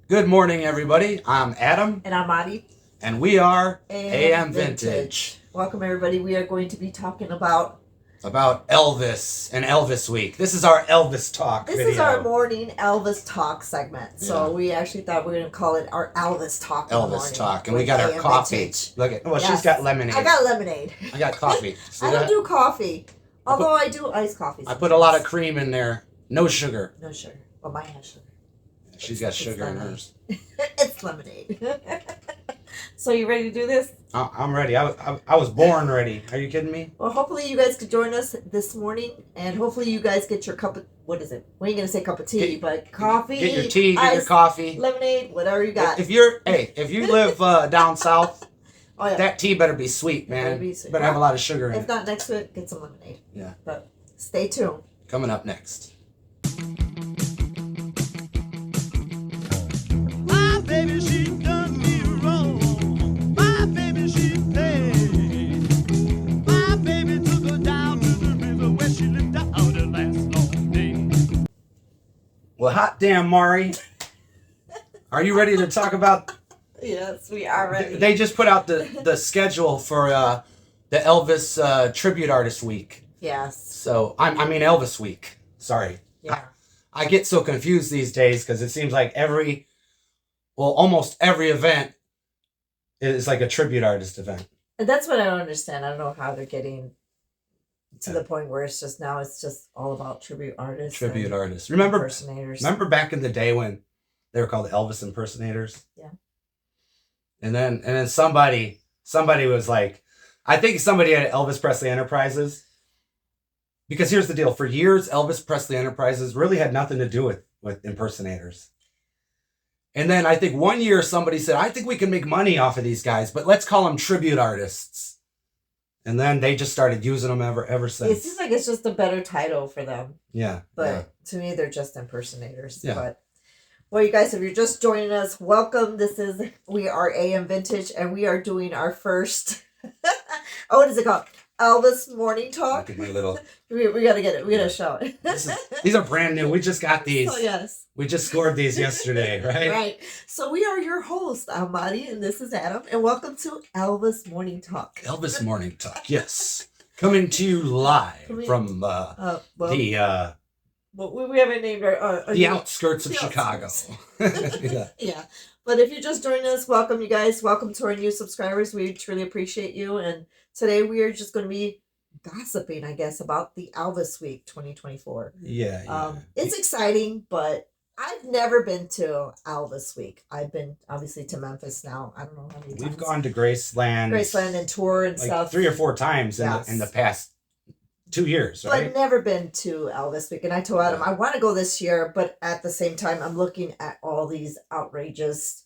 Good morning, everybody. I'm Adam. And I'm Adi. And we are AM Vintage. Welcome, everybody. We are going to be talking about Elvis and Elvis Week. This is our Elvis talk This video. is our morning Elvis talk segment. So we actually thought we were going to call it our Elvis talk. Elvis talk. And we got our coffee. Vintage. Look at, well, she's got lemonade. I got lemonade. I got coffee. I don't do coffee. Although I do iced coffee. I put a lot of cream in there. No sugar. No sugar. Well, mine has sugar. She's got sugar in hers. It's lemonade. So you ready to do this? I'm ready. I was born ready. Are you kidding me? Well, hopefully you guys could join us this morning, and hopefully you guys get your cup of, what is it? We ain't going to say cup of tea, but coffee. Get your tea, get your ice, coffee. Lemonade, whatever you got. If you live down south, oh, yeah. that tea better be sweet, man. Better have a lot of sugar in it. If not next to it, get some lemonade. Yeah. But stay tuned. Coming up next. My baby, she done me wrong. My baby, she played. My baby took her down to the river where she lived out the last long day. Well, hot damn, Mari. Are you ready to talk about... Yes, we are ready. They just put out the schedule for the Elvis Tribute Artist Week. Yes. So, I mean Elvis Week. Sorry. Yeah. I get so confused these days because it seems like almost every event is like a tribute artist event. And that's what I don't understand. I don't know how they're getting to the point where it's just all about tribute artists. Tribute artists. Remember impersonators. Remember back in the day when they were called Elvis impersonators? Yeah. And then somebody was like, I think somebody at Elvis Presley Enterprises, because here's the deal. For years, Elvis Presley Enterprises really had nothing to do with impersonators. And then I think one year somebody said, I think we can make money off of these guys, but let's call them tribute artists. And then they just started using them ever since. It seems like it's just a better title for them. Yeah. But to me, they're just impersonators. Yeah. But, well, you guys, if you're just joining us, welcome. We are AM Vintage, and we are doing our first, what is it called? Elvis Morning Talk. Look at my little... We gotta get it. We gotta show it. These are brand new. We just got these. Oh, yes. We just scored these yesterday, right? Right. So we are your hosts. I'm Madi, and this is Adam, and welcome to Elvis Morning Talk. Elvis Morning Talk, yes. Coming to you live from Well, we haven't named our the outskirts of Chicago. Yeah. Yeah. But if you're just joining us, welcome, you guys. Welcome to our new subscribers. We truly appreciate you. And today we are just going to be gossiping, I guess, about the Elvis Week 2024. Yeah. It's exciting, but I've never been to Elvis Week. I've been obviously to Memphis now. I don't know how many times. We've gone to Graceland and tour and like stuff 3 or 4 times in the past 2 years, But right? I've never been to Elvis Week. And I told Adam, I want to go this year, but at the same time, I'm looking at all these outrageous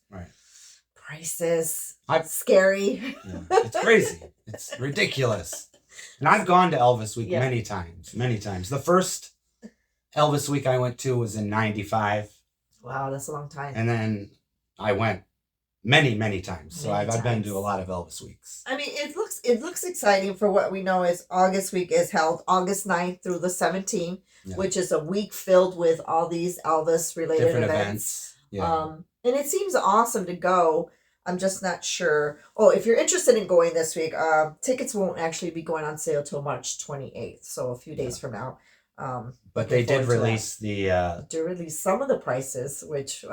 prices. Scary. Yeah. It's crazy. It's ridiculous. And I've gone to Elvis Week many times. The first Elvis Week I went to was in 95. Wow, that's a long time. And then I went many times. So I've been to a lot of Elvis Weeks. I mean, it looks exciting for what we know is August Week is held August 9th through the 17th, which is a week filled with all these Elvis related Different events. Yeah. And it seems awesome to go. I'm just not sure. Oh, if you're interested in going this week, tickets won't actually be going on sale till March 28th. So a few days from now. But they did release some of the prices, which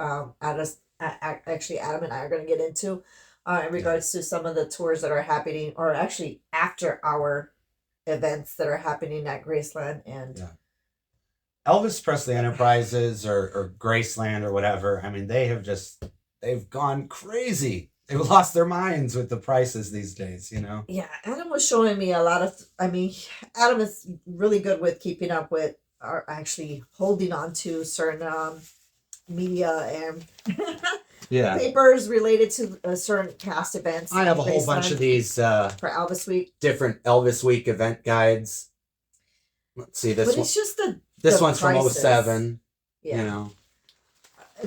actually Adam and I are going to get into in regards to some of the tours that are happening, or actually after our events that are happening at Graceland and Elvis Presley Enterprises or Graceland or whatever. I mean, they've gone crazy. They've lost their minds with the prices these days, you know? Yeah, Adam was showing me a lot of, Adam is really good with keeping up with, or actually holding on to certain media and papers related to certain cast events. I have a whole bunch of these for Elvis Week. Different Elvis Week event guides. Let's see this one. It's just this one's prices. From 07. Yeah. You know.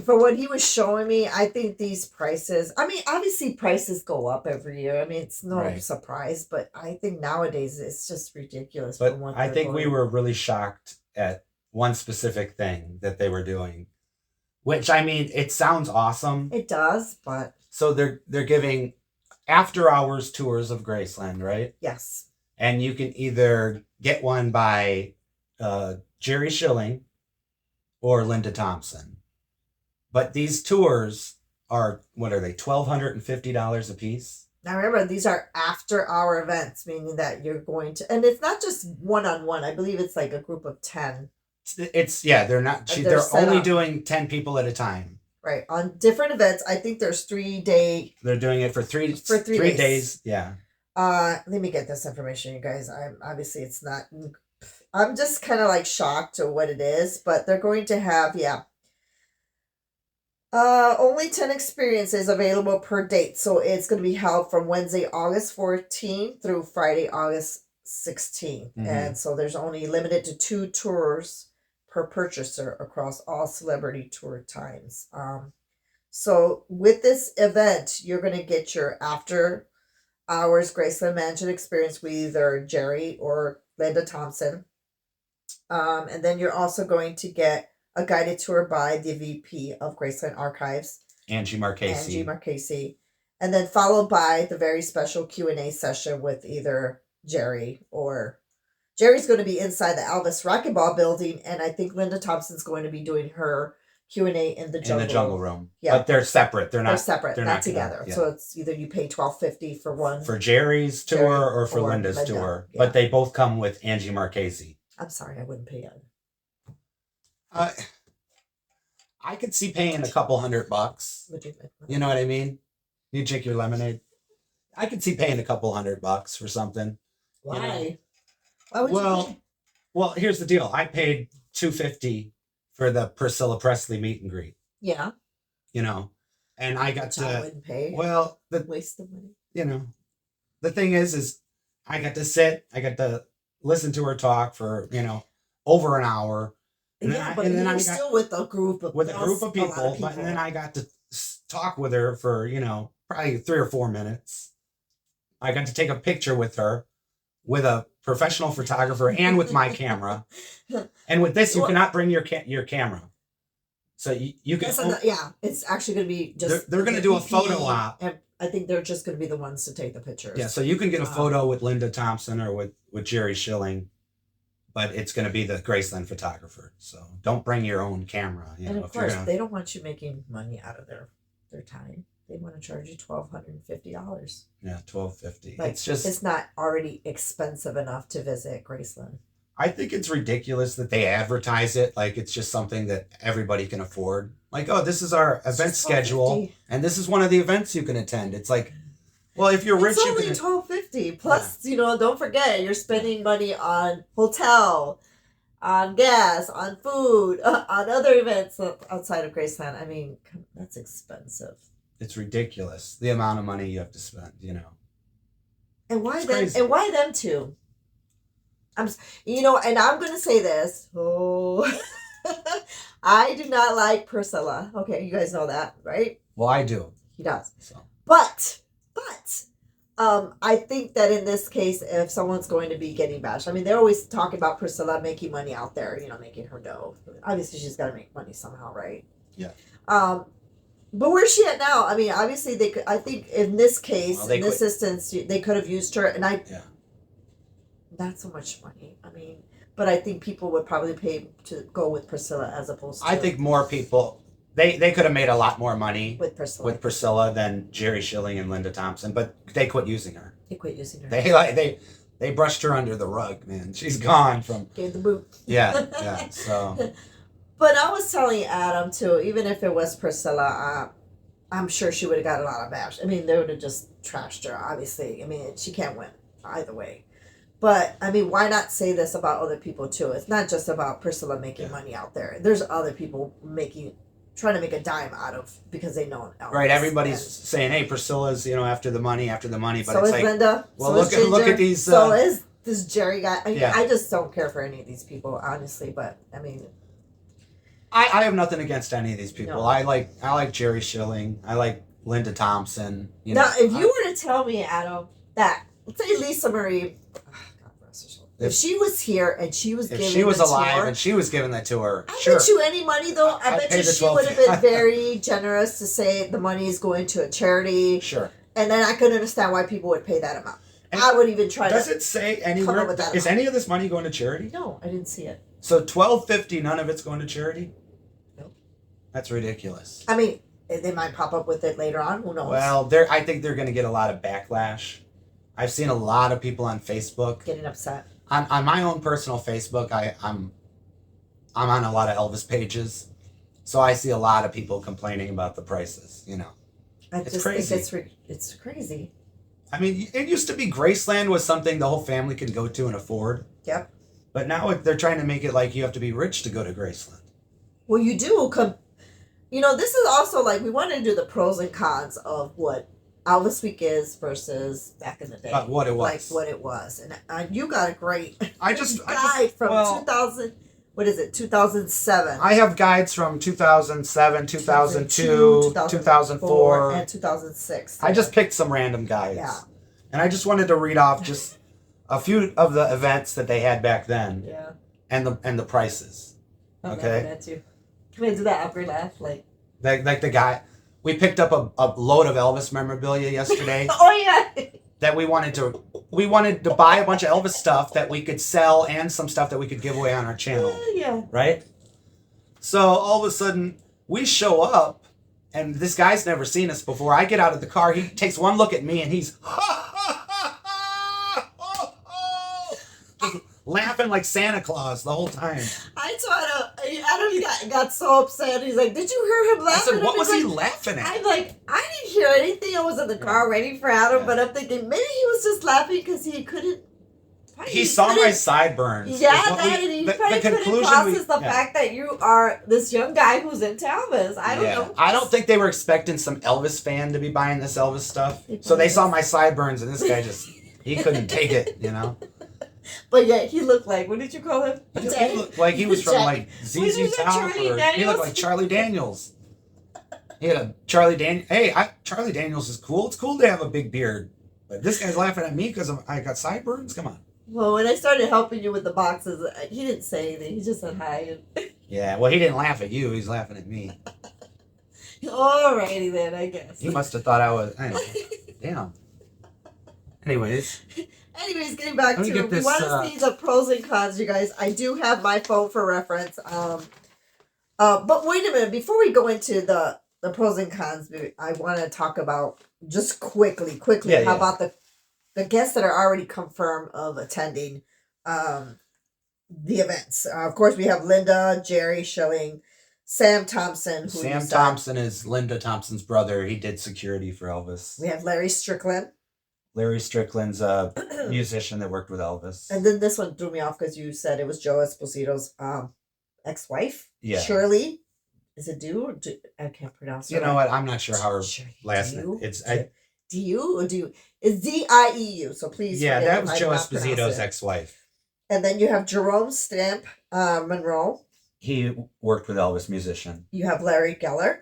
For what he was showing me, I think these prices, obviously prices go up every year. It's no surprise, but I think nowadays it's just ridiculous. But I think we were really shocked at one specific thing that they were doing. Which, I mean, it sounds awesome. It does, but So they're giving after hours tours of Graceland, right? yes. And you can either get one by Jerry Schilling or Linda Thompson. But these tours are, what are they, $1,250 a piece? Now remember, these are after-hour events, meaning that you're going to, and it's not just one-on-one. I believe it's like a group of 10. They're not. They're only doing 10 people at a time. Right, on different events. I think there's 3-day. They're doing it for three days. Yeah. Let me get this information, you guys. It's not. I'm just kind of like shocked to what it is, but they're going to have only 10 experiences available per date. So it's going to be held from Wednesday, August 14th through Friday, August 16th. Mm-hmm. And so there's only limited to 2 tours per purchaser across all celebrity tour times. So with this event, you're going to get your after hours Graceland Mansion experience with either Jerry or Linda Thompson. And then you're also going to get a guided tour by the VP of Graceland Archives, Angie Marchese. And then followed by the very special Q&A session with either Jerry or... Jerry's going to be inside the Elvis Racquetball building, and I think Linda Thompson's going to be doing her Q&A in the jungle room. Yeah. But they're separate. They're separate. They're not together. Yeah. So it's either you pay $12.50 for one. For Jerry's tour or for Linda's tour. Yeah. But they both come with Angie Marchese. I'm sorry, I wouldn't pay it. I could see paying a couple $100. Would you think? You know what I mean? You drink your lemonade. I could see paying a couple $100 for something. Why? You know? Why would you pay? Well, here's the deal. I paid $250 for the Priscilla Presley meet and greet. Yeah. You know, and I got to. I wouldn't pay. Well, waste of money. You know, the thing is I got to sit. I got to listen to her talk for over an hour. And then I got still with a group of people. But then I got to talk with her for probably 3 or 4 minutes. I got to take a picture with her, with a professional photographer and with my camera. And with this, you cannot bring your camera. So you can. It's actually going to be just. They're going to do a photo op. And I think they're just going to be the ones to take the pictures. Yeah, so you can get a photo with Linda Thompson or with Jerry Schilling, but it's going to be the Graceland photographer. So don't bring your own camera. And of course, they don't want you making money out of their time. They want to charge you $1,250. Yeah, $1,250. Like, it's not already expensive enough to visit Graceland. I think it's ridiculous that they advertise it like it's just something that everybody can afford. Like, oh, this is our event schedule, and this is one of the events you can attend. It's like, well, if you're rich, it's only $1,250. Plus, don't forget you're spending money on hotel, on gas, on food, on other events outside of Graceland. I mean, that's expensive. It's ridiculous the amount of money you have to spend. And why them? And why them too? And I'm going to say this. Oh, I do not like Priscilla. Okay, you guys know that, right? Well, I do. He does. So. But, I think that in this case, if someone's going to be getting bashed, I mean, they're always talking about Priscilla making money out there, making her dough. Obviously, she's got to make money somehow, right? Yeah. But where's she at now? I mean, obviously, they could. I think in this case, in this instance, they could have used her, and not so much money. I mean, but I think people would probably pay to go with Priscilla as opposed to. I think more people. They could have made a lot more money with Priscilla than Jerry Schilling and Linda Thompson, but they quit using her. They brushed her under the rug, man. She's gone from. Gave the boot. Yeah. So. But I was telling Adam too, even if it was Priscilla, I'm sure she would have got a lot of bash. I mean, they would have just trashed her, obviously. I mean, she can't win either way. But, I mean, why not say this about other people too? It's not just about Priscilla making money out there. There's other people trying to make a dime out of because they know Elvis. Right, everybody's saying, hey, Priscilla's, after the money, but so it's is like, Linda. Well, look at these. So is this Jerry guy. I mean, I just don't care for any of these people, honestly, but, I mean... I have nothing against any of these people. No. I like Jerry Schilling. I like Linda Thompson. Now, if you were to tell me, Adam, that let's say Lisa Marie, God bless her soul. If she was here and she was if giving she was the alive tour, and she was giving that to her, I sure. bet you any money though. I I'd bet pay you the she would have been $12. very generous to say the money is going to a charity. Sure. And then I could understand why people would pay that amount. And I would even try does to. it say come anywhere? up with that Is amount. any of this money going to charity? No, I didn't see it. So $12.50, none of it's going to charity? Nope. That's ridiculous. I mean, they might pop up with it later on. Who knows? Well, I think they're going to get a lot of backlash. I've seen a lot of people on Facebook getting upset. On my own personal Facebook. I'm on a lot of Elvis pages, so I see a lot of people complaining about the prices. You know, It's crazy. It's crazy. I mean, it used to be Graceland was something the whole family could go to and afford. Yep. But now they're trying to make it like you have to be rich to go to Graceland. Well, you do. This is also like we wanted to do the pros and cons of what Elvis Week is versus back in the day. What it was. Like what it was. And you got a great guide from 2000. What is it? 2007. I have guides from 2007, 2002, 2004, and 2006. I just picked some random guides. Yeah. And I just wanted to read off just a few of the events that they had back then. Yeah. And the prices. I'm Okay. laughing at you. Can I do that awkward laugh? Like the guy, we picked up a load of Elvis memorabilia yesterday. Oh yeah. That we wanted to buy a bunch of Elvis stuff that we could sell and some stuff that we could give away on our channel. Yeah. Right? So all of a sudden we show up and this guy's never seen us before. I get out of the car, he takes one look at me and he's just laughing like Santa Claus the whole time. I told him, Adam got so upset. He's like, "Did you hear him laughing?" I said, what was he like, laughing at? I'm like, I didn't hear anything. I was in the car waiting for Adam, but I'm thinking maybe he was just laughing because he couldn't. He saw my sideburns. Yeah, and he probably couldn't process the fact that you are this young guy who's into Elvis. I don't know. I don't think they were expecting some Elvis fan to be buying this Elvis stuff. So they saw my sideburns, and this guy he couldn't take it, you know? But yeah, he looked like, what did you call him? He looked like he was from like ZZ Top. He looked like Charlie Daniels. He had a Charlie Daniels. Hey, Charlie Daniels is cool. It's cool to have a big beard. But this guy's laughing at me because I got sideburns? Come on. Well, when I started helping you with the boxes, he didn't say anything. He just said hi. Yeah, well, he didn't laugh at you. He's laughing at me. Alrighty then, I guess. He must have thought I was. Anyway, damn. Anyways, getting back to we want to see the pros and cons, you guys. I do have my phone for reference. But wait a minute, before we go into the pros and cons, I want to talk about just quickly. How about the guests that are already confirmed of attending the events? Of course, we have Linda, Jerry Schilling, Sam Thompson. Sam Thompson is Linda Thompson's brother. He did security for Elvis. We have Larry Strickland. Larry Strickland's a musician that worked with Elvis. And then this one threw me off because you said it was Joe Esposito's ex-wife. Yeah. Shirley. Is it do? I can't pronounce it. You know what? I'm not sure how her last name. It's D-U or do? It's D-I-E-U. So please. Yeah, that was Joe Esposito's ex-wife. And then you have Jerome Stamp Monroe. He worked with Elvis, musician. You have Larry Geller.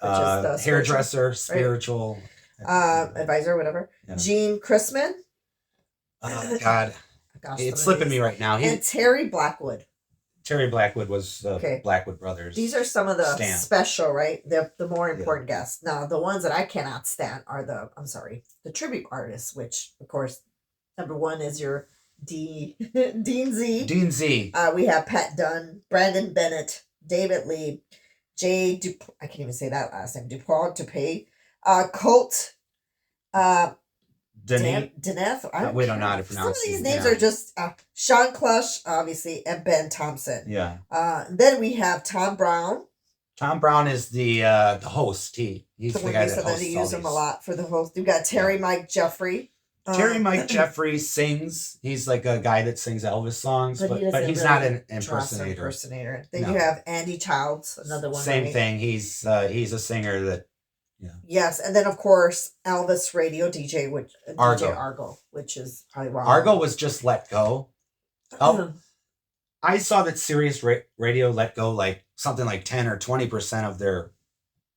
Which is the hairdresser, spiritual. Advisor, whatever. Yeah. Gene Chrisman. Oh, God. It's slipping me right now. And Terry Blackwood. Terry Blackwood was Blackwood Brothers. These are some of the special, right? The more important guests. Now, the ones that I cannot stand are the tribute artists, which, of course, number one is your Dean Z. Dean Z. We have Pat Dunn, Brandon Bennett, David Lee, I can't even say that last name, Dupay, Colt, Deneth. We don't know how to pronounce some of these names are just Sean Clush, obviously, and Ben Thompson. Yeah. Then we have Tom Brown. Tom Brown is the host. He's the guy that hosts. They use him a lot for the host. We've got Terry Mike Jeffrey. Terry Mike Jeffrey sings. He's like a guy that sings Elvis songs, but he's not an impersonator. Then you have Andy Childs, another one. Same thing. He's a singer that. Yeah. Yes, and then of course Elvis radio DJ, DJ Argo, which is probably wrong. Argo was just let go. Oh, I saw that Sirius Radio let go like something like 10 or 20% of their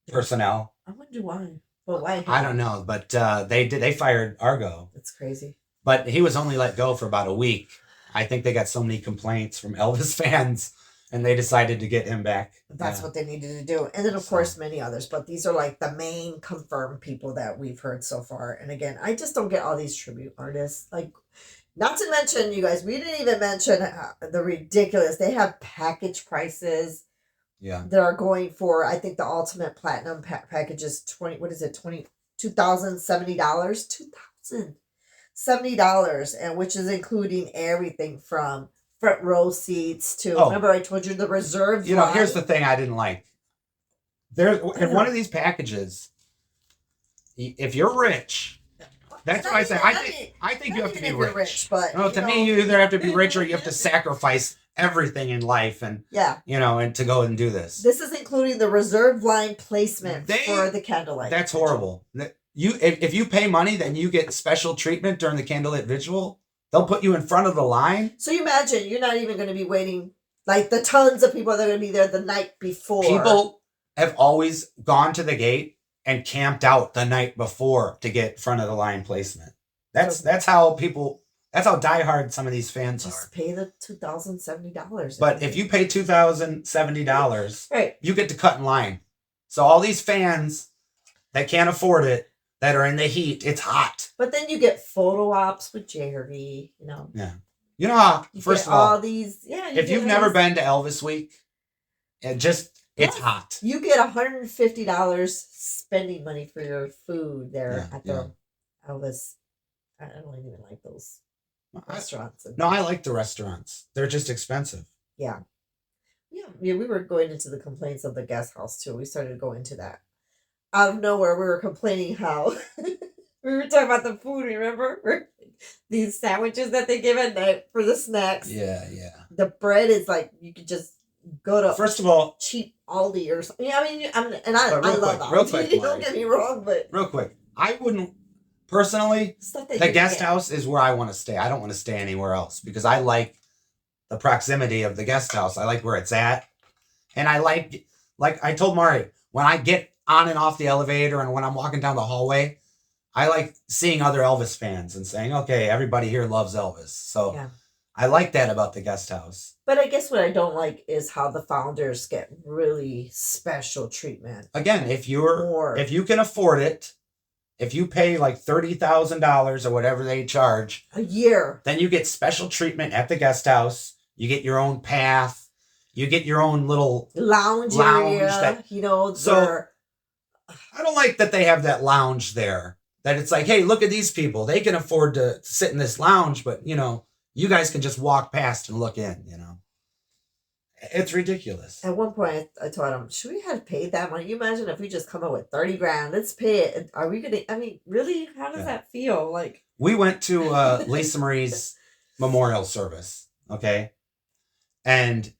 personnel. I wonder why. Well, why? I don't know, but they fired Argo. That's crazy. But he was only let go for about a week. I think they got so many complaints from Elvis fans, and they decided to get him back. That's what they needed to do. And then, of course, many others. But these are like the main confirmed people that we've heard so far. And again, I just don't get all these tribute artists. Like, not to mention, you guys, we didn't even mention the ridiculous. They have package prices. Yeah. That are going for, I think the ultimate platinum package is $2,070. $2,070, and which is including everything from front row seats to, remember I told you the reserved line? Here's the thing I didn't like. There in one of these packages, if you're rich, that's why I say I think you have to be rich. But no, to me, you either have to be rich or you have to sacrifice everything in life, and and to go and do this. This is including the reserved line placement for the candlelight. That's horrible. If you pay money, then you get special treatment during the candlelight vigil. They'll put you in front of the line. So you imagine you're not even going to be waiting like the tons of people that are going to be there the night before. People have always gone to the gate and camped out the night before to get front of the line placement. That's how diehard some of these fans are. Just pay the $2,070. But if you pay $2,070, right, you get to cut in line. So all these fans that can't afford it, that are in the heat, it's hot. But then you get photo ops with Jerry, Yeah. You know how, first of all, these, if you've never been to Elvis Week, it's hot. You get $150 spending money for your food there at the Elvis. I don't even like those restaurants. No, I like the restaurants. They're just expensive. Yeah. We were going into the complaints of the guest house too. We started to go into that. Out of nowhere, we were complaining how we were talking about the food. Remember these sandwiches that they give at night for the snacks? Yeah. The bread is like you could just go to first of all cheap Aldi or something. I mean, I love Aldi. Real quick, don't get me wrong, but real quick, I wouldn't personally. The guest house is where I want to stay. I don't want to stay anywhere else because I like the proximity of the guest house. I like where it's at, and I like I told Mari when I get on and off the elevator and when I'm walking down the hallway, I like seeing other Elvis fans and saying, okay, everybody here loves Elvis. So I like that about the guest house. But I guess what I don't like is how the founders get really special treatment. Again, if you can afford it, if you pay like $30,000 or whatever they charge a year, then you get special treatment at the guest house. You get your own path. You get your own little lounge area. So I don't like that they have that lounge there. That it's like, hey, look at these people. They can afford to sit in this lounge, but you guys can just walk past and look in. It's ridiculous. At one point, I told him, should we have paid that money? You imagine if we just come up with $30,000, let's pay it. Are we gonna? I mean, really? How does that feel? Like we went to Lisa Marie's memorial service, okay, and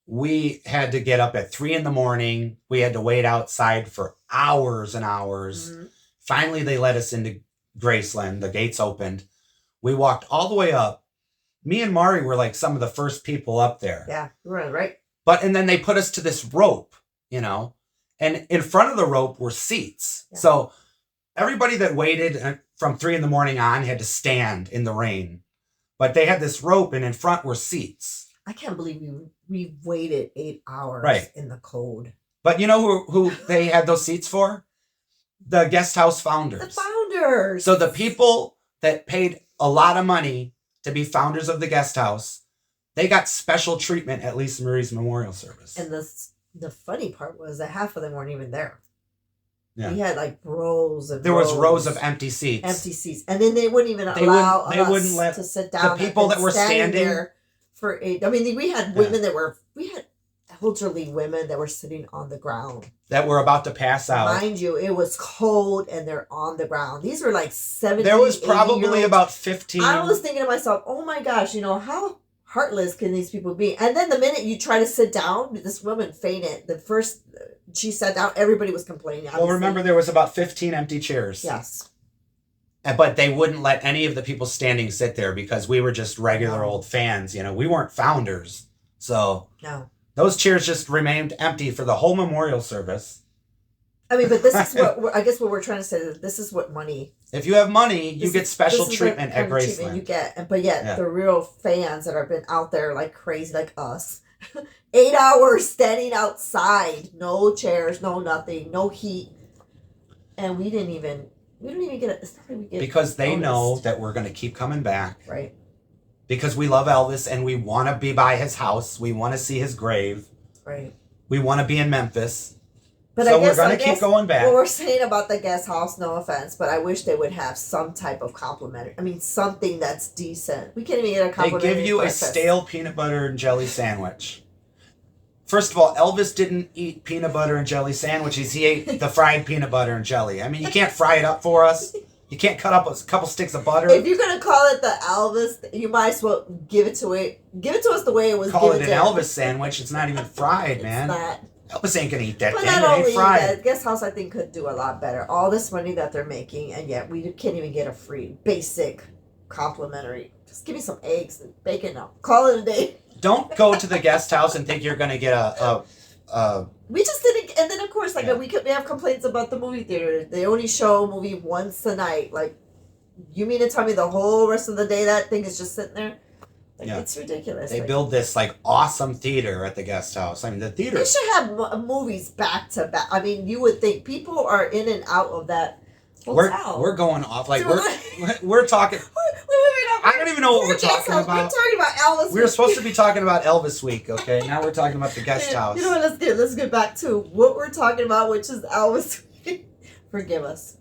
we had to get up at 3 a.m. We had to wait outside for hours and hours. Mm-hmm. Finally, they let us into Graceland. The gates opened. We walked all the way up. Me and Mari were like some of the first people up there. Yeah, right. And then they put us to this rope, and in front of the rope were seats. Yeah. So everybody that waited from 3 a.m. on had to stand in the rain. But they had this rope and in front were seats. I can't believe we waited 8 hours in the cold. But you know who they had those seats for? The guest house founders. The founders. So the people that paid a lot of money to be founders of the guest house, they got special treatment at Lisa Marie's memorial service. And the funny part was that half of them weren't even there. Yeah. We had like rows of was rows of empty seats. And then they wouldn't even allow us to sit down. The people that were standing there for 8. I mean, we had women we had elderly women that were sitting on the ground. That were about to pass out. Mind you, it was cold and they're on the ground. These were like 70, there was probably about 15. I was thinking to myself, oh my gosh, how heartless can these people be? And then the minute you try to sit down, this woman fainted. The first she sat down, everybody was complaining. Obviously. Well, remember there was about 15 empty chairs. Yes. But they wouldn't let any of the people standing sit there because we were just regular old fans. We weren't founders. So no. Those chairs just remained empty for the whole memorial service. I mean, but this is I guess what we're trying to say is this is what money. If you have money, you get special treatment at Graceland. You get, but yet the real fans that have been out there like crazy, like us, 8 hours standing outside, no chairs, no nothing, no heat, and we didn't even get it. It's not like we get because they noticed. know that we're going to keep coming back, right? Because we love Elvis and we want to be by his house. We want to see his grave. Right. We want to be in Memphis. But so we're going to keep going back. What we're saying about the guest house, no offense, but I wish they would have some type of complimentary. I mean, something that's decent. We can't even get a complimentary. They give you breakfast. A stale peanut butter and jelly sandwich. First of all, Elvis didn't eat peanut butter and jelly sandwiches. He ate the fried peanut butter and jelly. I mean, you can't fry it up for us. You can't cut up a couple sticks of butter. If you're gonna call it the Elvis, you might as well give it to us the way it was. Call it an Elvis sandwich. It's not even fried, man. It's not. Elvis ain't gonna eat that but thing. Not it ain't fried. That, guest house, I think, could do a lot better. All this money that they're making, and yet we can't even get a free, basic, complimentary. Just give me some eggs and bacon now. Call it a day. Don't go to the guest house and think you're gonna get We just didn't, and then of course, like we have complaints about the movie theater. They only show a movie once a night. Like, you mean to tell me the whole rest of the day that thing is just sitting there? Like, it's ridiculous. They build this awesome theater at the guest house. I mean, the theater. They should have movies back to back. I mean, you would think people are in and out of that hotel. We're going off we're talking. I don't even know what we're talking about. We're talking about Elvis. We were supposed to be talking about Elvis week, okay? Now we're talking about the guest house. You know what? Let's get back to what we're talking about, which is Elvis week. Forgive us.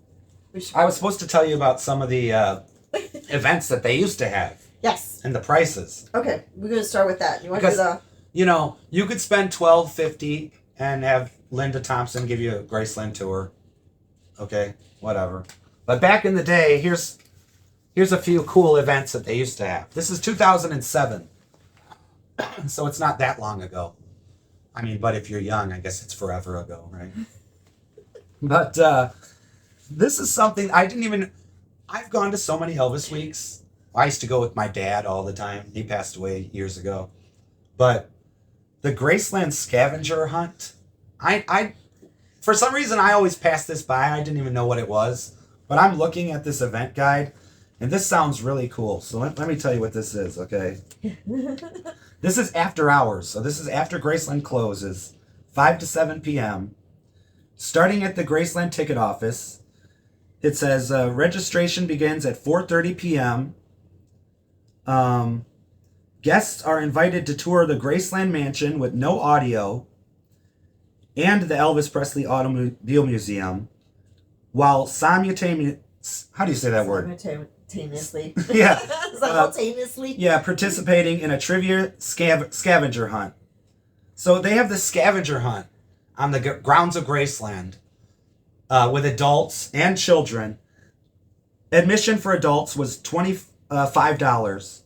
I was supposed to tell you about some of the events that they used to have. Yes. And the prices. Okay, we're gonna start with that. You want to do the? You know, you could spend $12.50 and have Linda Thompson give you a Graceland tour. Okay, whatever. But back in the day, here's a few cool events that they used to have. This is 2007, so it's not that long ago. I mean, but if you're young, I guess it's forever ago, right? But this is something I've gone to so many Elvis weeks. I used to go with my dad all the time. He passed away years ago. But the Graceland scavenger hunt, I for some reason I always pass this by. I didn't even know what it was. But I'm looking at this event guide, and this sounds really cool. So let me tell you what this is, okay? This is after hours. So this is after Graceland closes, 5 to 7 p.m. Starting at the Graceland ticket office, it says registration begins at 4:30 p.m. Guests are invited to tour the Graceland Mansion with no audio and the Elvis Presley Automobile Museum while simultaneously, how do you say that word? Simultaneously. Yeah. Simultaneously. Yeah, participating in a trivia scavenger hunt. So they have the scavenger hunt on the grounds of Graceland with adults and children. Admission for adults was $25.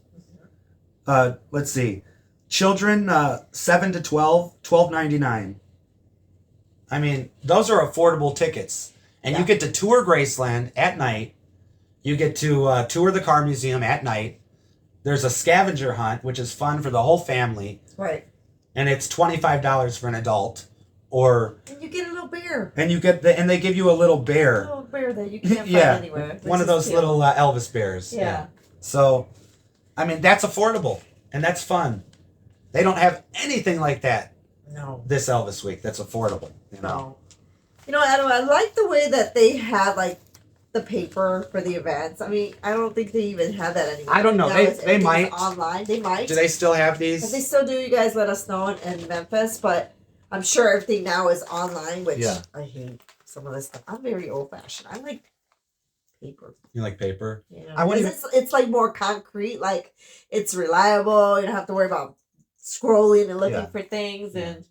Let's see. Children 7 to 12, $12.99. I mean, those are affordable tickets. And you get to tour Graceland at night. You get to tour the car museum at night. There's a scavenger hunt, which is fun for the whole family. Right. And it's $25 for an adult. And you get a little bear. And they give you a little bear. A little bear that you can't find anywhere. One of those little Elvis bears. Yeah. So, I mean, that's affordable. And that's fun. They don't have anything like that. No. This Elvis week that's affordable. No. You know, Adam, I like the way that they have, the paper for the events. I mean, I don't think they even have that anymore. I don't know. They might. Online. They might. Do they still have these? If they still do, you guys let us know in Memphis. But I'm sure everything now is online, which I hate some of this stuff. I'm very old-fashioned. I like paper. You like paper? Yeah. It's more concrete. Like, it's reliable. You don't have to worry about scrolling and looking for things. And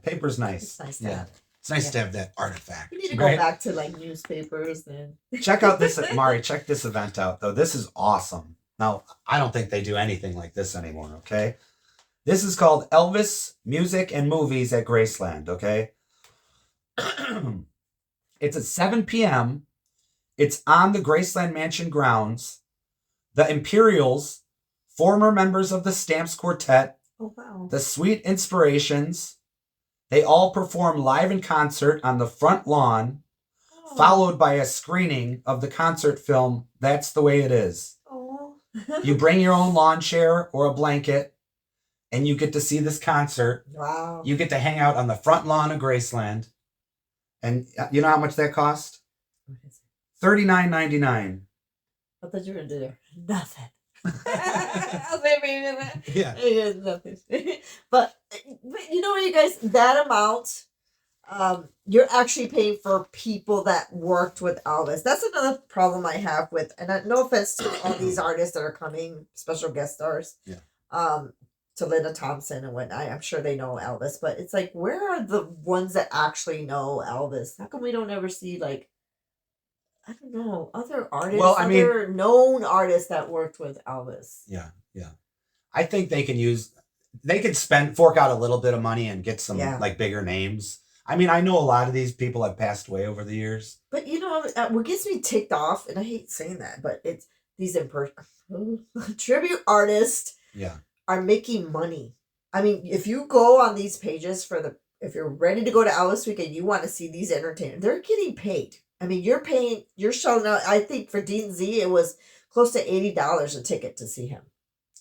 paper's nice. It's nice to have. It's nice to have that artifact. We need to go back to newspapers and check out this. Mari, check this event out though. This is awesome. Now, I don't think they do anything like this anymore. Okay, this is called Elvis Music and Movies at Graceland. Okay, it's at 7 p.m. It's on the Graceland Mansion grounds. The Imperials, former members of the Stamps Quartet, oh wow, the Sweet Inspirations, They all perform live in concert on the front lawn, followed by a screening of the concert film, That's the Way It Is. Oh. You bring your own lawn chair or a blanket, and you get to see this concert. Wow. You get to hang out on the front lawn of Graceland. And you know how much that cost? $39.99. I thought you were going to do nothing. Yeah. Nothing. But you know what, you guys, that amount, you're actually paying for people that worked with Elvis. That's another problem I have with, and no offense to all these artists that are coming, special guest stars. Yeah. To Linda Thompson and whatnot. I'm sure they know Elvis, but it's like, where are the ones that actually know Elvis? How come we don't ever see, like, I don't know, other artists, other known artists that worked with Elvis? Yeah. I think they could fork out a little bit of money and get some like bigger names. I mean, I know a lot of these people have passed away over the years. But you know, what gets me ticked off, and I hate saying that, but it's these tribute artists. Yeah. Are making money. I mean, if you go on these pages if you're ready to go to Elvis Week and you want to see these entertainers, they're getting paid. I mean, you're showing out. I think for Dean Z, it was close to $80 a ticket to see him.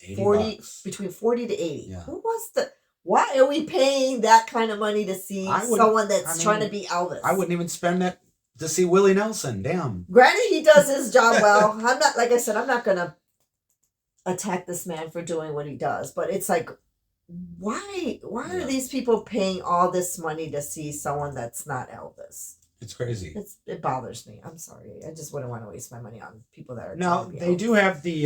$40 between $40 to $80. Yeah. Why are we paying that kind of money to see someone that's trying to be Elvis? I wouldn't even spend that to see Willie Nelson. Damn. Granted, he does his job well. I'm not gonna attack this man for doing what he does, but it's like, why are these people paying all this money to see someone that's not Elvis? It's crazy. It bothers me. I'm sorry. I just wouldn't want to waste my money on people that are. No, they do have the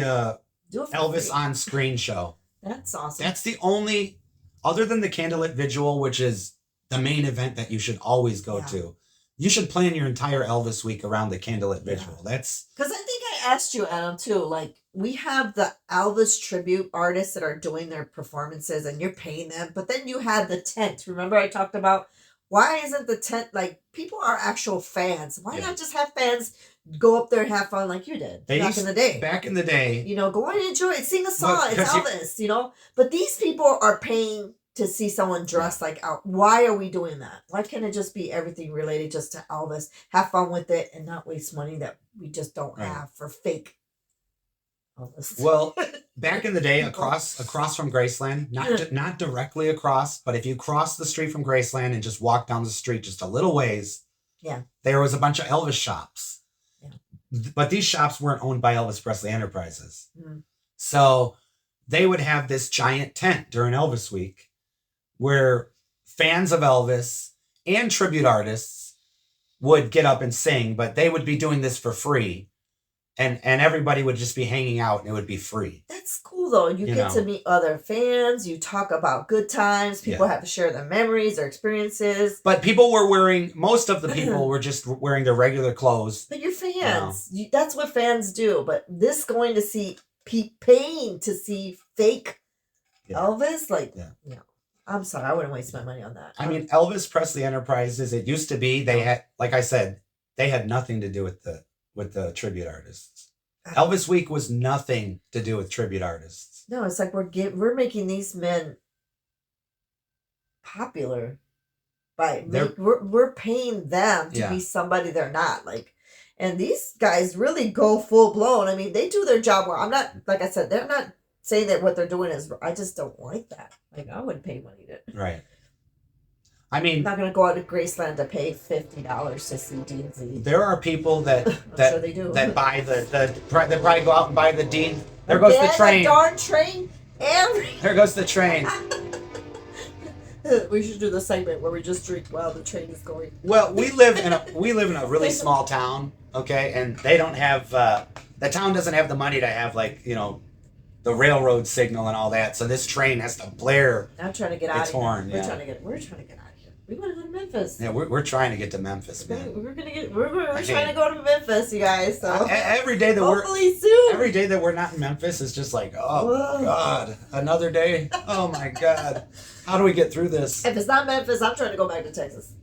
Elvis on screen show. That's awesome. That's the only, other than the candlelit vigil, which is the main event that you should always go to. You should plan your entire Elvis week around the candlelit vigil. That's because I think I asked you, Adam, too. Like, we have the Elvis tribute artists that are doing their performances, and you're paying them. But then you had the tent. Remember, I talked about why isn't the tent, like, people are actual fans. Why not just have fans go up there and have fun like you did back in the day? Back in the day, you know, go and enjoy it, sing a song. It's Elvis, you know. But these people are paying to see someone dressed like Elvis. Why are we doing that? Why can't it just be everything related just to Elvis? Have fun with it and not waste money that we just don't have for fake Elvis. Well, back in the day, across from Graceland, not directly across, but if you cross the street from Graceland and just walk down the street just a little ways, there was a bunch of Elvis shops. Yeah. But these shops weren't owned by Elvis Presley Enterprises. Mm. So they would have this giant tent during Elvis Week, where fans of Elvis and tribute artists would get up and sing, but they would be doing this for free. And everybody would just be hanging out and it would be free. That's cool though. You get to meet other fans. You talk about good times. People have to share their memories, their experiences. But most of the people were just wearing their regular clothes. But you're fans. That's what fans do. But this going to see, paying to see fake Elvis, no. I'm sorry, I wouldn't waste my money on that. I mean, Elvis Presley Enterprises, it used to be, they had, like I said, they had nothing to do with the tribute artists. Elvis Week was nothing to do with tribute artists. No, it's like we're making these men popular we're paying them to be somebody they're not. Like, and these guys really go full blown. I mean, they do their job well. I'm not, like I said, they're not saying that what they're doing is, I just don't like that. Like, I wouldn't pay money to. Right. I mean, I'm not going to go out to Graceland to pay $50 to see Dean Z. There are people that sure they do. that buy they probably go out and buy the Dean. There goes the train. The darn train. There goes the train. We should do the segment where we just drink while the train is going. Well, we live in a really small town, okay, and they don't have the town doesn't have the money to have, like, you know, the railroad signal and all that. So this train has to blare. I'm trying to get out of here. Horn. We're trying to get out of here. We want to go to Memphis. Yeah, we're trying to get to Memphis, man. We're trying to go to Memphis, you guys. So every day that hopefully soon. Every day that we're not in Memphis is just like, oh God, another day. Oh my God, how do we get through this? If it's not Memphis, I'm trying to go back to Texas.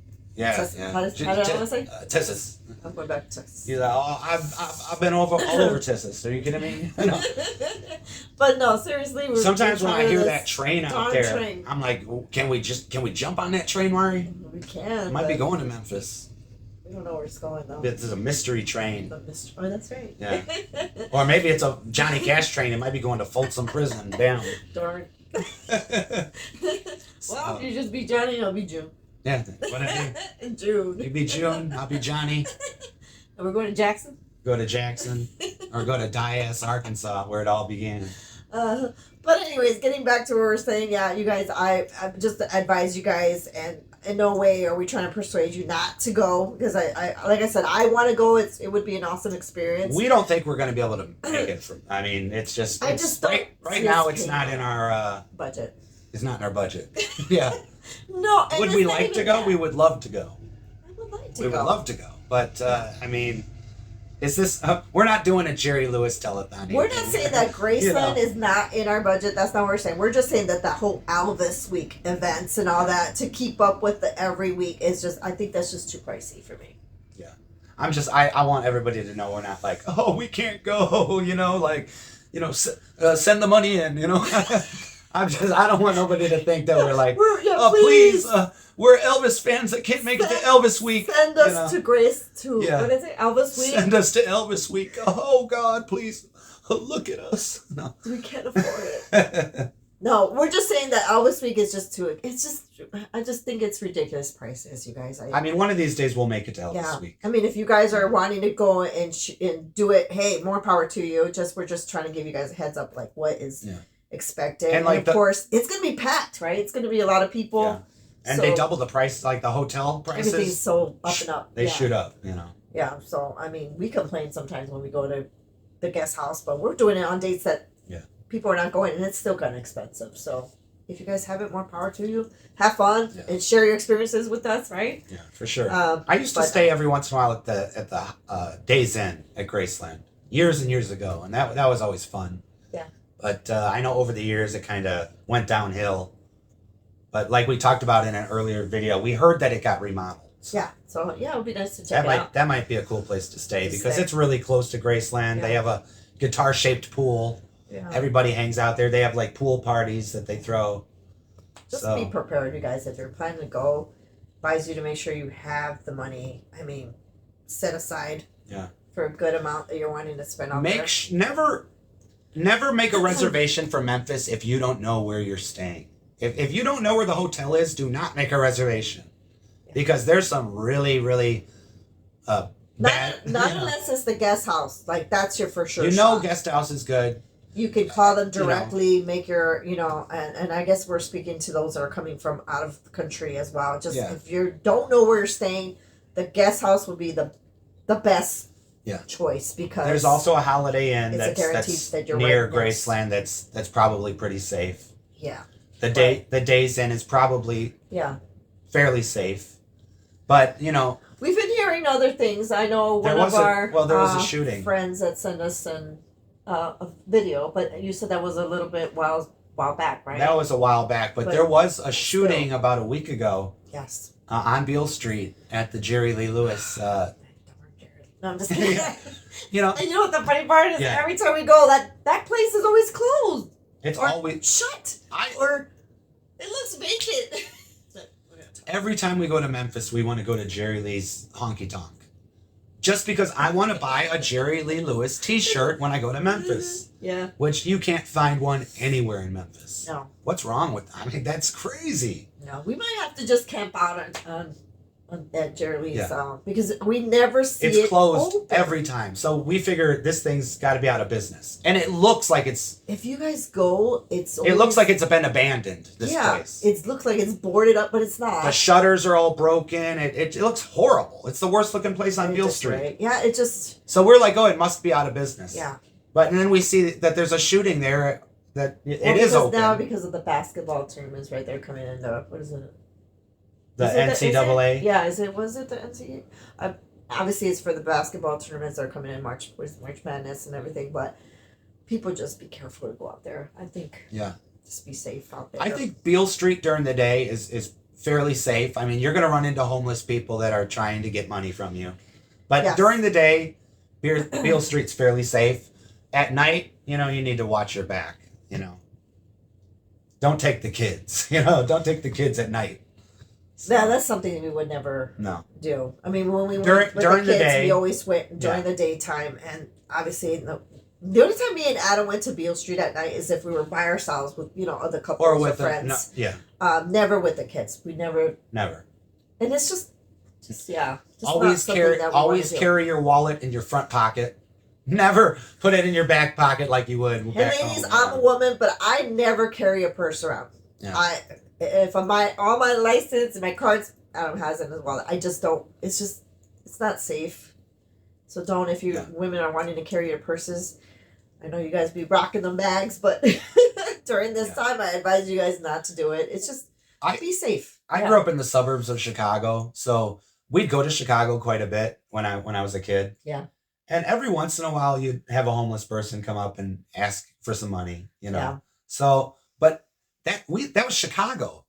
Yeah, Texas. yeah. How did I want to say? Texas. I'm going back to Texas. He's like, oh, I've been all over Texas. Are you kidding me? No. But no, seriously. Sometimes when I hear that train out there, train. I'm like, can we jump on that train, Mari? We can. It might be going to Memphis. We don't know where it's going though. It's a mystery train. Oh, that's right. Yeah. Or maybe it's a Johnny Cash train. It might be going to Folsom Prison. Damn. Darn. Well, if you just be Johnny, I'll be June. Yeah. What I do? June. You be June. I'll be Johnny. And we're going to Jackson. Go to Jackson, or go to Dias, Arkansas, where it all began. But anyways, getting back to what we're saying, yeah, you guys, I just advise you guys, and in no way are we trying to persuade you not to go, because I like I said, I want to go. It would be an awesome experience. We don't think we're going to be able to make it. I mean, it's just. I just don't right now. It's not in our budget. It's not in our budget. Yeah. No. Would we like to go? That. We would love to go. I would like to we go. would love to go, but I mean. Is this? We're not doing a Jerry Lewis telethon. We're not saying that Graceland is not in our budget. That's not what we're saying. We're just saying that the whole Elvis week events and all that to keep up with the every week is just. I think that's just too pricey for me. Yeah, I want everybody to know we're not like, oh, we can't go. Send the money in. I don't want nobody to think that we're like, please. We're Elvis fans that can't make it to Elvis Week. Send us to Grace to what is it? Elvis Week. Send us to Elvis Week. Oh God, please look at us. No, we can't afford it. No, we're just saying that Elvis Week is just too. It's just. I just think it's ridiculous prices, you guys. I mean, one of these days we'll make it to Elvis Week. I mean, if you guys are wanting to go and do it, hey, more power to you. We're just trying to give you guys a heads up, like what is expected, and of course, it's gonna be packed, right? It's gonna be a lot of people. Yeah. And they double the price, like the hotel prices. Everything's so up and up. They shoot up, Yeah, so, I mean, we complain sometimes when we go to the guest house, but we're doing it on dates that people are not going, and it's still kind of expensive. So, if you guys have it, more power to you. Have fun and share your experiences with us, right? Yeah, for sure. I used to stay every once in a while at the Days Inn at Graceland years and years ago, and that was always fun. Yeah. But I know over the years it kind of went downhill. But like we talked about in an earlier video, we heard that it got remodeled. Yeah, so it would be nice to check it out. That might be a cool place to stay because it's really close to Graceland. Yeah. They have a guitar-shaped pool. Yeah. Everybody hangs out there. They have like pool parties that they throw. Just be prepared, you guys. If you're planning to go, advise you to make sure you have the money. I mean, set aside for a good amount that you're wanting to spend on there. Never make a reservation for Memphis if you don't know where you're staying. If you don't know where the hotel is, do not make a reservation. Because there's some really, really bad... Not unless it's the guest house. Like, that's your for sure guest house is good. You can call them directly, make your, and I guess we're speaking to those that are coming from out of the country as well. Just if you don't know where you're staying, the guest house would be the best choice because... There's also a Holiday Inn that's near Graceland that's probably pretty safe. Yeah. The Days Inn is probably fairly safe, but we've been hearing other things. I know there was a shooting. Friends that sent us a video, but you said that was a little bit while back, right? That was a while back, but there was a shooting about a week ago. Yes. On Beale Street at the Jerry Lee Lewis. No, I'm just kidding. And you know what the funny part is? Every time we go, that place is always closed. It's always shut. Or it looks vacant. Every time we go to Memphis, we want to go to Jerry Lee's Honky Tonk. Just because I want to buy a Jerry Lee Lewis t-shirt when I go to Memphis. Yeah. Which you can't find one anywhere in Memphis. No. What's wrong with that? I mean, that's crazy. No, we might have to just camp out on at Jerry Lee's because we never see it. It's closed open. every time. So we figure this thing's got to be out of business. And it looks like it's... If you guys go, it looks like it's been abandoned, this place. It looks like it's boarded up, but it's not. The shutters are all broken. It looks horrible. It's the worst looking place on Beale Street. Right. Yeah, it just... So we're like, it must be out of business. Yeah. But then we see that there's a shooting there that it is open. Now because of the basketball tournaments right there coming in. What is it? The NCAA? Was it the NCAA? Obviously, it's for the basketball tournaments that are coming in March Madness and everything, but people just be careful to go out there. I think. Yeah. Just be safe out there. I think Beale Street during the day is fairly safe. I mean, you're going to run into homeless people that are trying to get money from you. But Yes. during the day, Beale Street's fairly safe. At night, you know, you need to watch your back, you know. Don't take the kids, you know. Don't take the kids at night. So, Yeah, that's something we would never do. I mean, when we went with during the the kids, day, we always went during the daytime. And obviously, the only time me and Adam went to Beale Street at night is if we were by ourselves with, you know, other couples or with friends. Never with the kids. We never. Never. And it's just always carry your wallet in your front pocket. Never put it in your back pocket like you would. And ladies, I'm a woman, but I never carry a purse around. Yeah. If all my license and my cards, Adam has in his wallet. I just don't. It's not safe. So don't, if you women are wanting to carry your purses. I know you guys be rocking them bags, but during this time, I advise you guys not to do it. It's just be safe. I grew up in the suburbs of Chicago, so we'd go to Chicago quite a bit when I was a kid. Yeah. And every once in a while, you'd have a homeless person come up and ask for some money, you know. Yeah. So, but that was Chicago.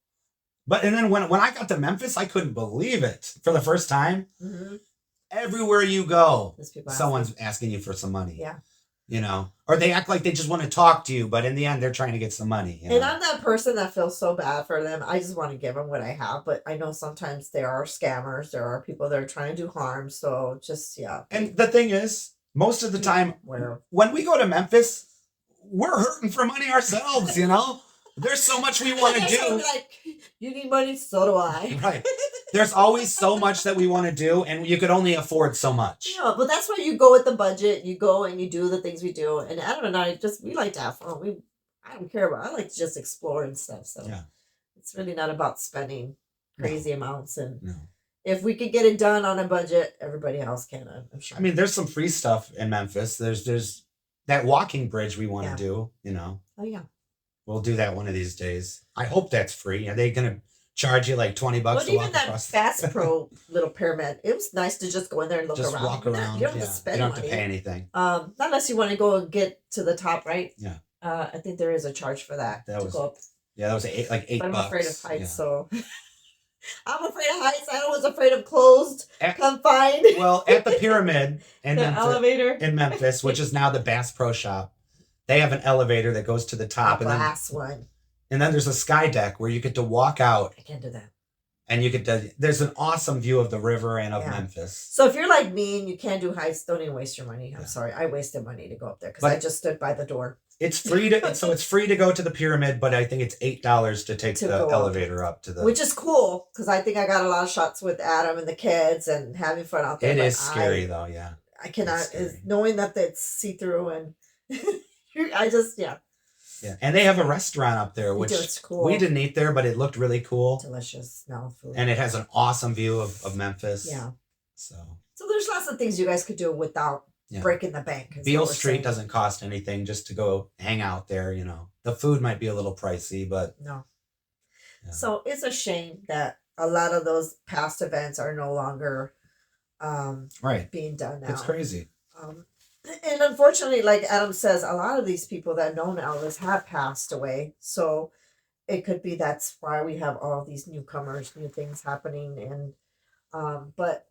But and then when I got to Memphis, I couldn't believe it for the first time. Mm-hmm. Everywhere you go, someone's asking you for some money. Yeah. You know, or they act like they just want to talk to you, but in the end, they're trying to get some money. You know? And I'm that person that feels so bad for them. I just want to give them what I have, but I know sometimes there are scammers. There are people that are trying to do harm. So just, And the thing is, most of the time, when we go to Memphis, we're hurting for money ourselves, you know? There's so much we want to do. Like, you need money, so do I. Right. There's always so much that we want to do, and you could only afford so much. Yeah, but that's why you go with the budget. You go and you do the things we do. And Adam and I we like to have fun. I don't care about. I like to just explore and stuff. So it's really not about spending crazy amounts. And if we could get it done on a budget, everybody else can. I'm sure. I mean, there's some free stuff in Memphis. There's that walking bridge we want to do. You know. Oh yeah. We'll do that one of these days. I hope that's free. Are they gonna charge you like $20 but to even walk that across? Bass Pro little pyramid, it was nice to just go in there and look just around. Walk around. You don't have to spend money. You don't money. have to pay anything. Not unless you want to go and get to the top, right? Yeah. I think there is a charge for that. That was go up. Yeah, that was $8. But I'm afraid of heights, so I'm afraid of heights. I was afraid of closed, confined. Well, at the pyramid in the elevator in Memphis, which is now the Bass Pro Shop, they have an elevator that goes to the top, and glass one. And then there's a sky deck where you get to walk out. I can't do that. And you get to, there's an awesome view of the river and of Memphis. So if you're like me and you can't do heights, don't even waste your money. I'm sorry. I wasted money to go up there because I just stood by the door. It's free it's free to go to the pyramid, but I think it's $8 to take the elevator up to the. Which is cool because I think I got a lot of shots with Adam and the kids and having fun out there. It is scary though, yeah. I cannot, knowing that it's see-through and I just, Yeah, and they have a restaurant up there, which it's cool. We didn't eat there, but it looked really cool. Delicious smell food. And it has an awesome view of Memphis. Yeah. So there's lots of things you guys could do without breaking the bank. Beale Street doesn't cost anything just to go hang out there, you know. The food might be a little pricey, but... No. Yeah. So it's a shame that a lot of those past events are no longer being done now. It's crazy. And unfortunately, like Adam says, a lot of these people that know Elvis have passed away. So it could be that's why we have all these newcomers, new things happening. And but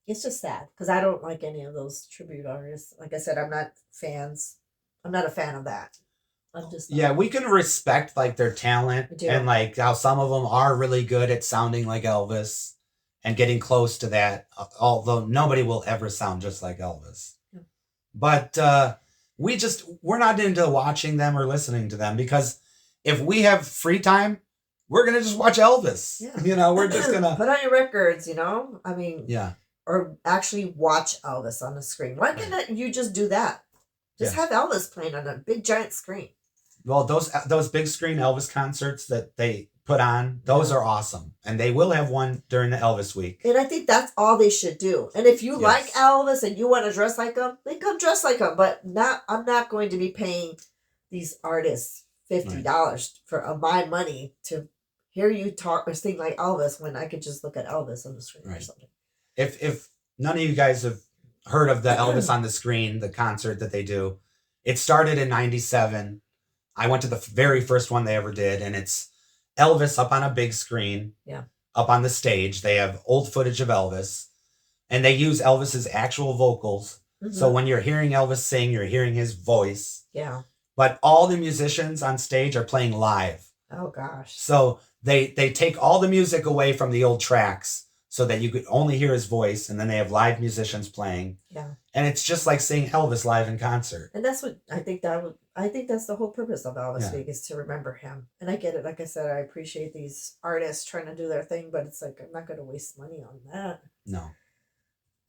it's just sad because I don't like any of those tribute artists. Like I said, I'm not a fan of that. I'm just we can respect like their talent and like how some of them are really good at sounding like Elvis and getting close to that. Although nobody will ever sound just like Elvis. But we're not into watching them or listening to them because if we have free time, we're going to just watch Elvis. Yeah. You know, we're just going to... Put on your records, you know? I mean... Yeah. Or actually watch Elvis on the screen. Why can't you just do that? Just have Elvis playing on a big giant screen. Well, those big screen Elvis concerts that they put on, those are awesome. And they will have one during the Elvis week. And I think that's all they should do. And if you like Elvis and you want to dress like him, then come dress like him. But I'm not going to be paying these artists $50 for my money to hear you talk or sing like Elvis when I could just look at Elvis on the screen or something. If none of you guys have heard of the Elvis on the Screen, the concert that they do, it started in 97. I went to the very first one they ever did, and it's Elvis up on a big screen. Yeah. Up on the stage. They have old footage of Elvis, and they use Elvis's actual vocals. Mm-hmm. So when you're hearing Elvis sing, you're hearing his voice. Yeah. But all the musicians on stage are playing live. Oh gosh. So they take all the music away from the old tracks so that you could only hear his voice, and then they have live musicians playing. Yeah. And it's just like seeing Elvis live in concert. And that's what I think that's the whole purpose of Elvis Week, is to remember him. And I get it. Like I said, I appreciate these artists trying to do their thing, but it's like, I'm not going to waste money on that. No.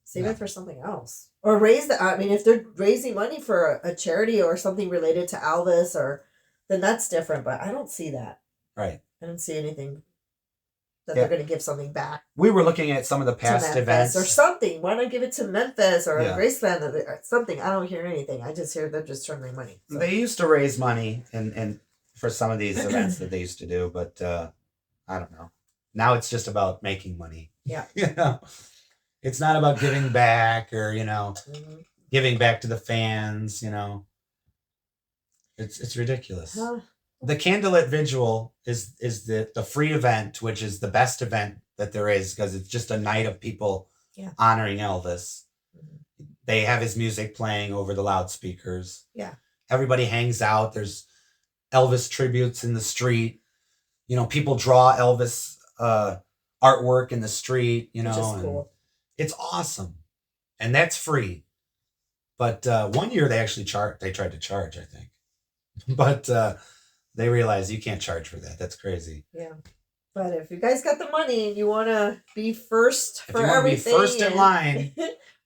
Save it for something else. Or if they're raising money for a charity or something related to Elvis, then that's different. But I don't see that. Right. I don't see anything that they're going to give something back. We were looking at some of the past events. Or something. Why not give it to Memphis or Graceland or something? I don't hear anything. I just hear them just turning money. So. They used to raise money and for some of these events that they used to do, but I don't know. Now it's just about making money. Yeah. You know? It's not about giving back or, giving back to the fans, It's ridiculous. The Candlelit Vigil is the free event, which is the best event that there is because it's just a night of people honoring Elvis. Mm-hmm. They have his music playing over the loudspeakers. Yeah. Everybody hangs out. There's Elvis tributes in the street. People draw Elvis artwork in the street, Which is cool. It's awesome. And that's free. But one year they actually tried to charge, I think. But they realized you can't charge for that. That's crazy. Yeah. But if you guys got the money and you want to be first if for you want everything. To be first in line.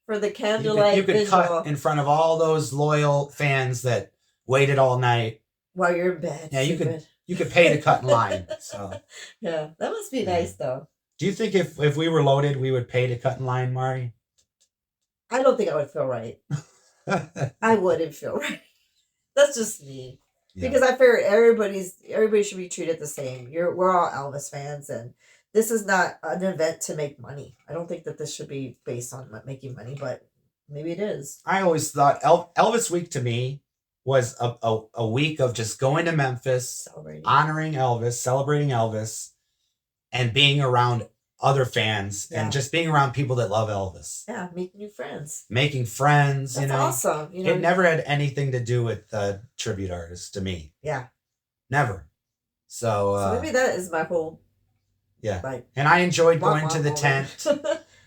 For the candlelight you could visual. cut in front of all those loyal fans that waited all night. While you're in bed. Yeah, you could pay to cut in line. So yeah, that must be nice though. Do you think if we were loaded, we would pay to cut in line, Mari? I don't think I would feel right. I wouldn't feel right. That's just me. Yeah. Because I figure everybody should be treated the same. We're all Elvis fans, and this is not an event to make money. I don't think that this should be based on making money, but maybe it is. I always thought Elvis Week to me was a week of just going to Memphis, honoring Elvis, celebrating Elvis, and being around other fans and just being around people that love Elvis. Yeah, making new friends. Making friends, That's awesome. It never had anything to do with tribute artists to me. Yeah. Never. So maybe that is my whole. Yeah. And I enjoyed going to the tent,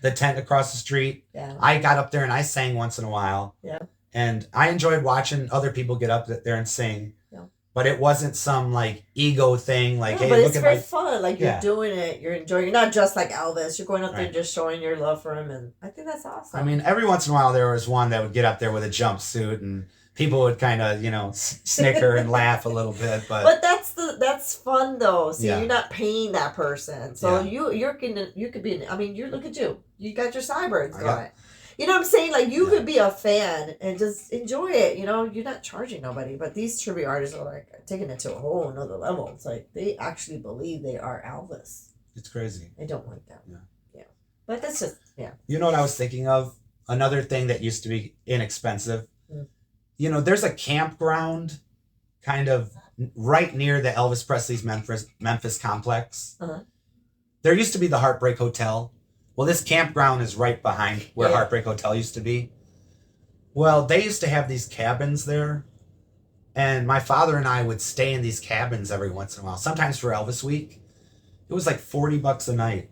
the tent across the street. Yeah. I got up there and I sang once in a while. Yeah. And I enjoyed watching other people get up there and sing. Yeah. But it wasn't some ego thing like, hey, but look it's at very fun. Like you're doing it, you're enjoying. You're not just like Elvis. You're going up there and just showing your love for him, and I think that's awesome. I mean, every once in a while there was one that would get up there with a jumpsuit, and people would kind of snicker and laugh a little bit. But that's fun though. See, you're not paying that person, so you could be. I mean, look at you. You got your sideburns going. You know what I'm saying? Like, you could be a fan and just enjoy it. You're not charging nobody. But these tribute artists are, like, taking it to a whole another level. It's like, they actually believe they are Elvis. It's crazy. I don't like that. Yeah. But that's just, You know what I was thinking of? Another thing that used to be inexpensive. Mm. There's a campground kind of right near the Elvis Presley's Memphis complex. Uh-huh. There used to be the Heartbreak Hotel. Well, this campground is right behind where Heartbreak Hotel used to be. Well, they used to have these cabins there. And my father and I would stay in these cabins every once in a while. Sometimes for Elvis Week. It was like $40 a night.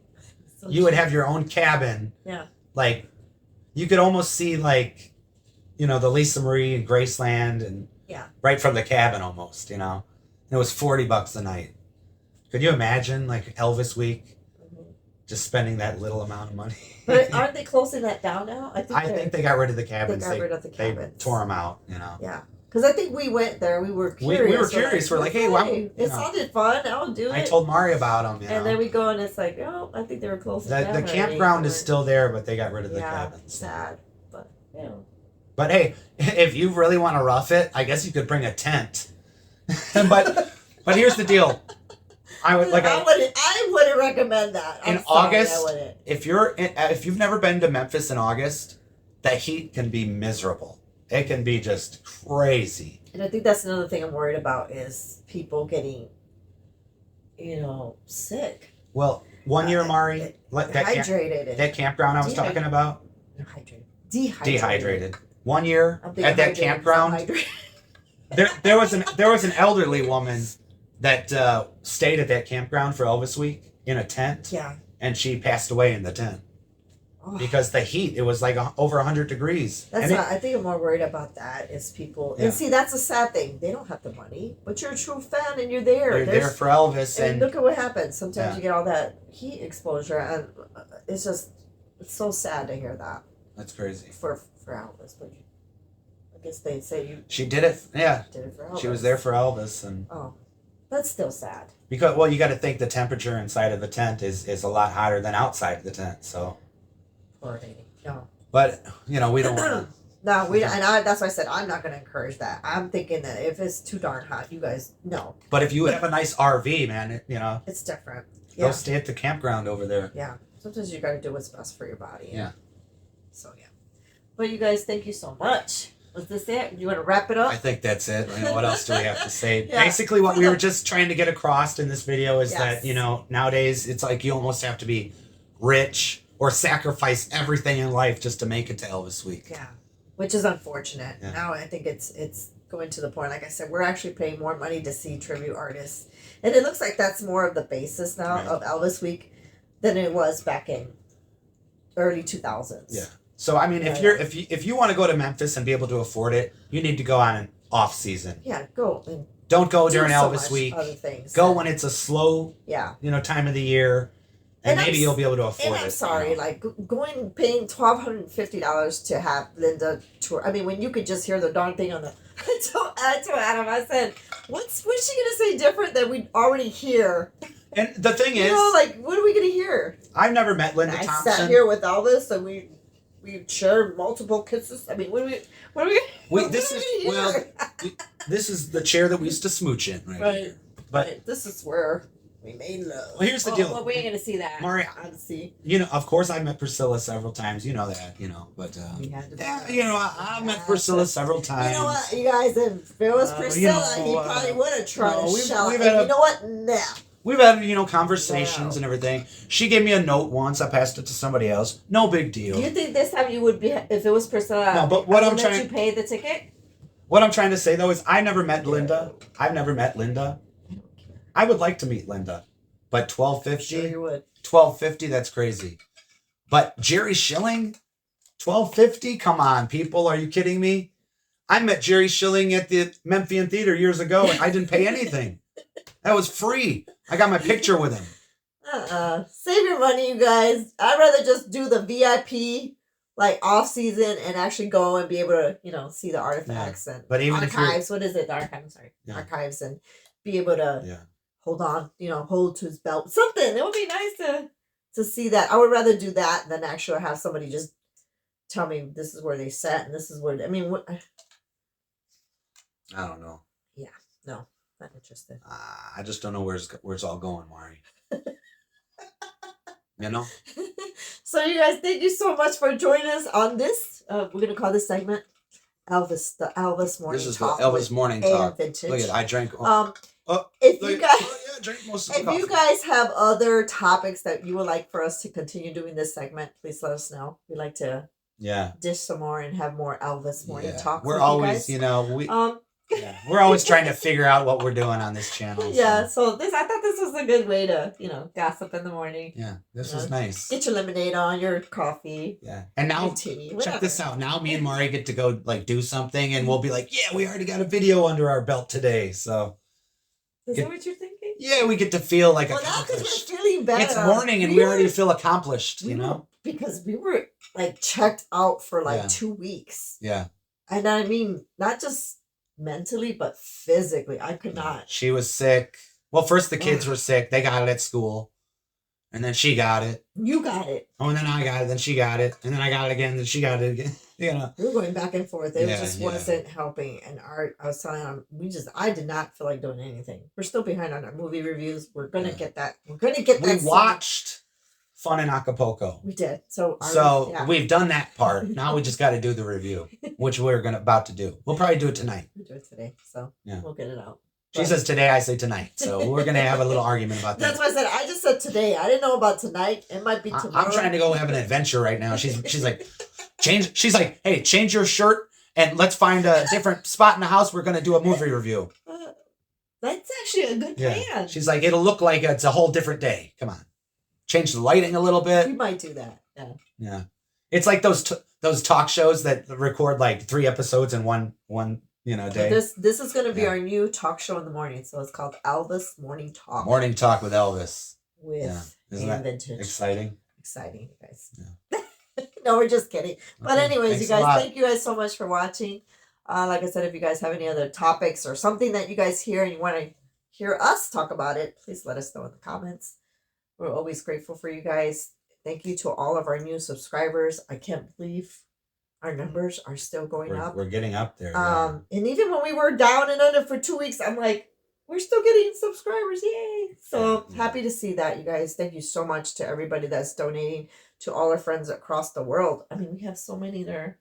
So you would have your own cabin. Yeah. Like, you could almost see, like, the Lisa Marie and Graceland. And right from the cabin almost, And it was $40 a night. Could you imagine, like, Elvis Week? Just spending that little amount of money. But aren't they closing that down now? I think they got rid of the cabins. They got rid of the cabins. They tore them out, Yeah. Because I think we went there. We were curious. We were curious. We're like, hey, wow. It sounded fun. I'll do it. I told Mari about them. And then we go and it's like, I think they were closing down. The campground is still there, but they got rid of the cabins. Sad. But, But hey, if you really want to rough it, I guess you could bring a tent. but here's the deal. I wouldn't recommend that. In August, if you've never been to Memphis in August, the heat can be miserable. It can be just crazy. And I think that's another thing I'm worried about is people getting sick. Well, one year, Mari, Dehydrated. that campground I was talking about. Dehydrated. 1 year at that campground. There was an elderly woman that stayed at that campground for Elvis week in a tent. Yeah. And she passed away in the tent. Because the heat, it was like over 100 degrees. I think I'm more worried about that is people. Yeah. And see, that's a sad thing. They don't have the money, but you're a true fan and you're there. You're there for Elvis. And look at what happens. Sometimes you get all that heat exposure, and it's so sad to hear that. That's crazy. For Elvis, but I guess they say she did it. Yeah. Did it for Elvis. She was there for Elvis, and. Oh, that's still sad. Because you got to think the temperature inside of the tent is a lot hotter than outside the tent, so. No. But we don't want to. No, that's why I said I'm not going to encourage that. I'm thinking that if it's too darn hot, you guys no. But if you have a nice RV, man, it's different. Go stay at the campground over there. Yeah, sometimes you got to do what's best for your body. Yeah. So yeah, but you guys, thank you so much. Was this it? You want to wrap it up? I think that's it. What else do we have to say? Yeah. Basically, what we were just trying to get across in this video is that nowadays it's like you almost have to be rich or sacrifice everything in life just to make it to Elvis week. Yeah, which is unfortunate. Yeah. Now I think it's going to the point. Like I said, we're actually paying more money to see tribute artists, and it looks like that's more of the basis now of Elvis week than it was back in early 2000s. Yeah. So I mean, if you want to go to Memphis and be able to afford it, you need to go on an off season. Yeah, go. And don't go during Elvis week. Other things. Go when it's a slow, time of the year. And maybe you'll be able to afford it. And I'm sorry, paying $1,250 to have Linda tour. I mean, when you could just hear the darn thing on the. I told Adam, I said, what's she gonna say different than we already hear? And the thing is, what are we gonna hear? I've never met Linda Thompson. I sat here with Elvis, and we shared multiple kisses. I mean, this is the chair that we used to smooch in, right? Right. But this is where. We made love. Well, here's the deal. Well, we ain't gonna see that. Mari, of course, I met Priscilla several times. You know that, but we had to I met Priscilla several times. You know what, you guys? If it was Priscilla, he probably would have tried to shout. You know what? Nah. We've had conversations and everything. She gave me a note once. I passed it to somebody else. No big deal. Do you think this time you would be if it was Priscilla? No, but what I'm trying. You pay the ticket. What I'm trying to say though is I never met Linda. I've never met Linda. I would like to meet Linda, but $1,250. Sure you would. $1,250. That's crazy. But Jerry Schilling, $1,250. Come on, people, are you kidding me? I met Jerry Schilling at the Memphian Theater years ago, and I didn't pay anything. That was free. I got my picture with him. Save your money, you guys. I'd rather just do the VIP off season and actually go and be able to see the artifacts and archives. What is it? The archive. I'm sorry, archives and be able to. Hold on, hold to his belt. Something. It would be nice to see that. I would rather do that than actually have somebody just tell me this is where they sat and this is where. I mean, what? I don't know. Yeah, no, not interested. I just don't know where it's all going, Mari. So you guys, thank you so much for joining us on this. We're gonna call this segment Elvis, the Elvis Morning Talk. This is the Elvis Morning Talk. Vintage. Look at I drank. If you guys have other topics that you would like for us to continue doing this segment, please let us know. We'd like to dish some more and have more Elvis morning talk. We're always, we're always trying to figure out what we're doing on this channel. Yeah, so I thought this was a good way to, gossip in the morning. Yeah, this was nice. Get your lemonade on, your coffee. Yeah, and now tea, check this out. Now me and Mari get to go do something, and we'll be like, yeah, we already got a video under our belt today, so. Is that what you're thinking? Yeah, we get to feel like accomplished. Now because we're feeling better. It's morning and we already feel accomplished, Because we were checked out for 2 weeks. Yeah. And I mean, not just mentally, but physically. I could not. She was sick. Well, first the kids were sick. They got it at school. And then she got it. You got it. Oh, and then I got it. Then she got it. And then I got it again. Then she got it again. We were going back and forth. It just wasn't helping. And I was telling them, I did not feel like doing anything. We're still behind on our movie reviews. We're going to get that. We're going to get that. We watched Fun in Acapulco. We did. So we've done that part. Now we just got to do the review, which we're about to do. We'll probably do it tonight. We'll do it today. So we'll get it out. She says today, I say tonight. So we're gonna have a little argument about that. That's why I said I just said today. I didn't know about tonight. It might be tomorrow. I'm trying to go have an adventure right now. She's like, change. She's like, hey, change your shirt and let's find a different spot in the house. We're gonna do a movie review. That's actually a good plan. Yeah. She's like, it'll look like it's a whole different day. Come on, change the lighting a little bit. We might do that. Yeah. Yeah. It's like those talk shows that record like 3 episodes in one day. This is going to be our new talk show in the morning. So it's called Elvis Morning Talk. Morning Talk with Elvis. With Isn't that Vintage. Exciting, you guys. Yeah. No, we're just kidding. But anyways, Thanks you guys, thank you guys so much for watching. Like I said, if you guys have any other topics or something that you guys hear and you want to hear us talk about it, please let us know in the comments. We're always grateful for you guys. Thank you to all of our new subscribers. I can't believe our numbers are still going up. We're getting up there. And even when we were down and under for 2 weeks, I'm like, we're still getting subscribers. Yay. So happy to see that, you guys. Thank you so much to everybody that's donating, to all our friends across the world. I mean, we have so many there.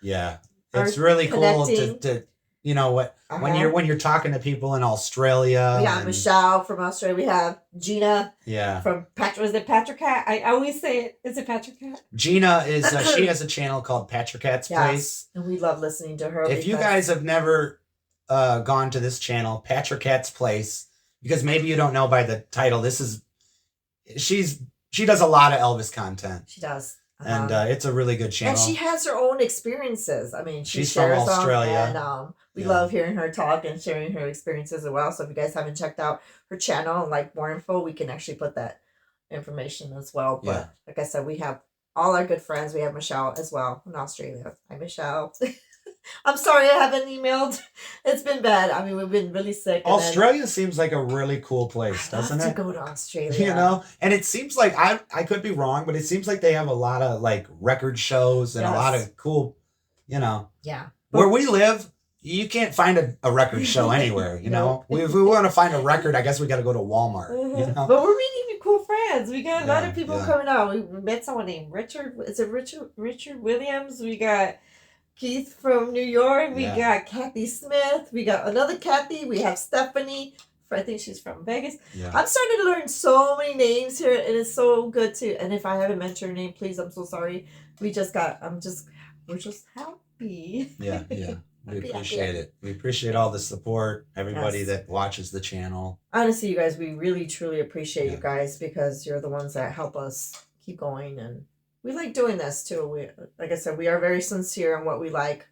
Yeah. It's really cool to you know what, when you're talking to people in Australia. We have Michelle from Australia. We have Gina. Yeah. From Patrick. Was it Patrick Cat? I always say it. Is it Patrick Cat? Gina is she has a channel called Patrick Cat's Place. And we love listening to her. If you guys have never gone to this channel, Patrick Cat's Place, because maybe you don't know by the title, she does a lot of Elvis content. She does. And it's a really good channel. And she has her own experiences. I mean, she's from Australia. And we love hearing her talk and sharing her experiences as well. So if you guys haven't checked out her channel and like more info, we can actually put that information as well. But like I said, we have all our good friends. We have Michelle as well in Australia. Hi, Michelle. I'm sorry I haven't emailed. It's been bad. I mean, we've been really sick. Australia seems like a really cool place, doesn't it? To go to Australia. You know? And it seems like, I could be wrong, but it seems like they have a lot of like record shows and a lot of cool, Yeah. Where we live, you can't find a record show anywhere, you know? If we want to find a record, I guess we got to go to Walmart, you know? But we're meeting cool friends. We got a lot of people coming out. We met someone named Richard. Is it Richard Williams? We got Keith from New York. We got Kathy Smith. We got another Kathy. We have Stephanie. I think she's from Vegas. Yeah. I'm starting to learn so many names here, and it's so good to. And if I haven't mentioned your name, please, I'm so sorry. We're just happy. Yeah. We appreciate it. We appreciate all the support, everybody that watches the channel. Honestly, you guys, we really, truly appreciate you guys, because you're the ones that help us keep going, and we like doing this too. We, like I said, we are very sincere in what we like,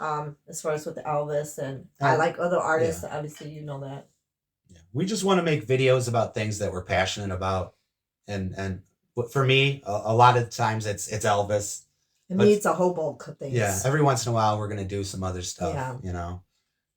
as far as with Elvis, and I like other artists. Obviously, you know that. Yeah, we just want to make videos about things that we're passionate about, and for me, a lot of times it's Elvis. Me, it's a whole bulk of things. Yeah, every once in a while we're gonna do some other stuff. Yeah. You know,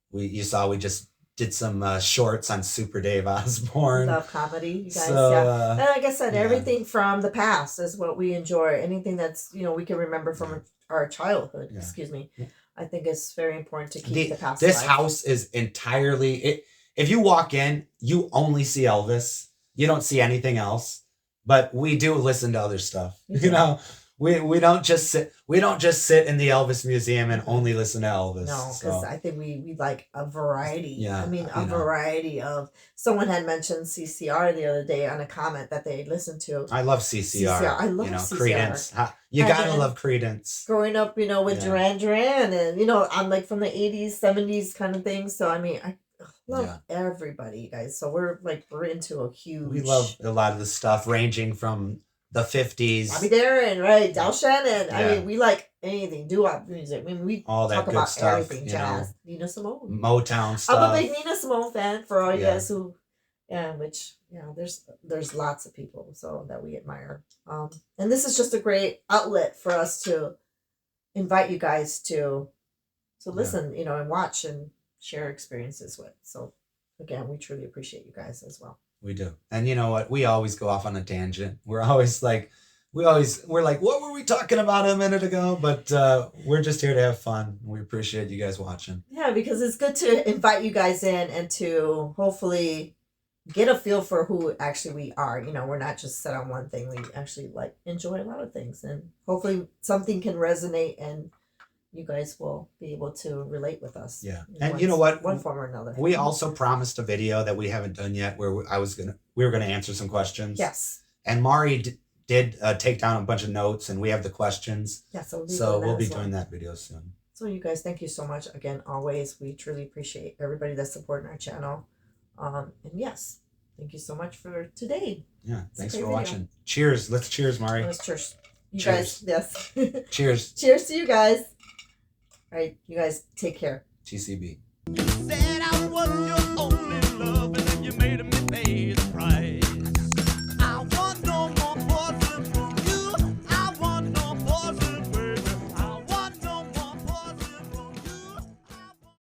we just did some shorts on Super Dave Osborne. Love comedy, you guys. And like I said, everything from the past is what we enjoy. Anything that's we can remember from our childhood. Yeah. Excuse me. Yeah. I think it's very important to keep the past. This house is entirely it. If you walk in, you only see Elvis. You don't see anything else. But we do listen to other stuff. You know. We don't just sit in the Elvis Museum and only listen to Elvis. No, because I think we like a variety. Yeah, I mean a variety of. Someone had mentioned CCR the other day on a comment that they listened to. I love CCR. I love CCR. Creedence. You gotta love Creedence. Growing up, with Duran Duran, and I'm like from the 80s, 70s kind of thing. So I mean, I love everybody, you guys. So we're into a huge. We love a lot of the stuff, ranging from the 50s. Bobby Darin, right? Del Shannon. Yeah. I mean, we like anything. Doo-wop music. I mean, we all that talk good about stuff, everything. Jazz. Nina Simone. Motown stuff. I'm a big Nina Simone fan for all you guys who, there's lots of people that we admire. And this is just a great outlet for us to invite you guys to listen, and watch and share experiences with. So again, we truly appreciate you guys as well. We do. And you know what? We always go off on a tangent. We're always like, we're like, what were we talking about a minute ago? But we're just here to have fun. We appreciate you guys watching. Yeah, because it's good to invite you guys in and to hopefully get a feel for who actually we are. We're not just set on one thing. We actually enjoy a lot of things. And hopefully something can resonate and, you guys will be able to relate with us. Yeah. And you know what? One form or another. We also promised a video that we haven't done yet where we were going to answer some questions. Yes. And Mari did take down a bunch of notes, and we have the questions. Yeah, so we'll be doing that video soon. So you guys, thank you so much again. Always, we truly appreciate everybody that's supporting our channel. And yes, thank you so much for today. Yeah, thanks for watching. Cheers. Let's cheers, Mari. Let's cheers. You Cheers. guys, yes. Cheers. Cheers to you guys. All right, you guys take care. TCB. Said I was your